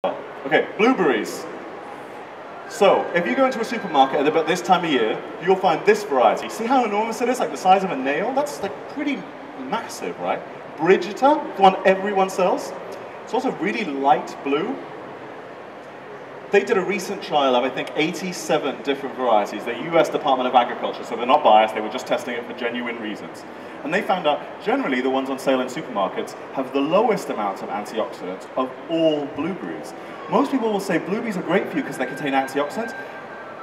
Okay, blueberries. So, if you go into a supermarket at about this time of year, you'll find this variety. See how enormous it is, like the size of a nail? That's like pretty massive, right? Brigita, the one everyone sells. It's also really light blue. They did a recent trial of, I think, 87 different varieties. The US Department of Agriculture, so they're not biased, they were just testing it for genuine reasons. And they found out, generally, the ones on sale in supermarkets have the lowest amounts of antioxidants of all blueberries. Most people will say blueberries are great for you because they contain antioxidants.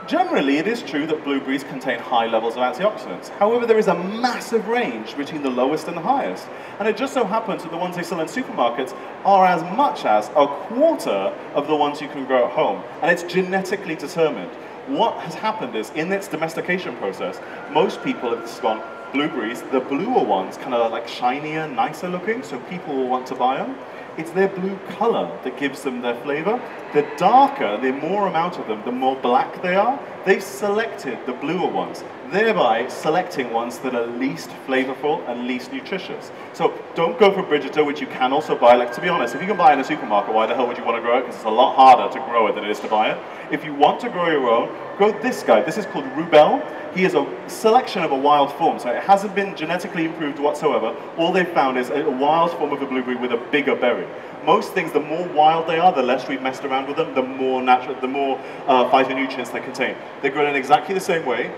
Generally, it is true that blueberries contain high levels of antioxidants. However, there is a massive range between the lowest and the highest. And it just so happens that the ones they sell in supermarkets are as much as a quarter of the ones you can grow at home. And it's genetically determined. What has happened is, in its domestication process, most people have gone, blueberries, the bluer ones, kind of like shinier, nicer looking, so people will want to buy them. It's their blue color that gives them their flavor. The darker, the more amount of them, the more black they are. They've selected the bluer ones, thereby selecting ones that are least flavorful and least nutritious. So don't go for Brigita, which you can also buy. Like, to be honest, if you can buy it in a supermarket, why the hell would you want to grow it? Because it's a lot harder to grow it than it is to buy it. If you want to grow your own, grow this guy. This is called Rubel. He is a selection of a wild form, so it hasn't been genetically improved whatsoever. All they've found is a wild form of a blueberry with a bigger berry. Most things, the more wild they are, the less we've messed around with them, the more natural, the more phytonutrients they contain. They're grown in exactly the same way.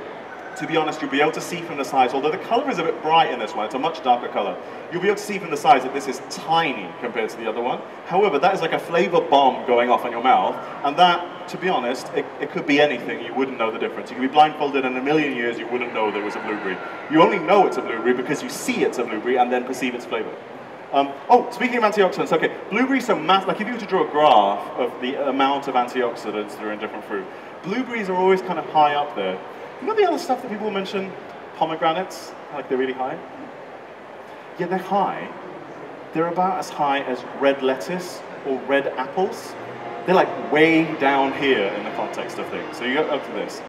To be honest, you'll be able to see from the size, although the color is a bit bright in this one, it's a much darker color. You'll be able to see from the size that this is tiny compared to the other one. However, that is like a flavor bomb going off in your mouth, and that, to be honest, it could be anything. You wouldn't know the difference. You could be blindfolded, and in a million years you wouldn't know there was a blueberry. You only know it's a blueberry because you see it's a blueberry and then perceive its flavor. Oh, speaking of antioxidants, okay, blueberries are like if you were to draw a graph of the amount of antioxidants that are in different fruit, blueberries are always kind of high up there. You know the other stuff that people mention? Pomegranates, like they're really high? Yeah, they're high. They're about as high as red lettuce or red apples. They're like way down here in the context of things. So you go up to this.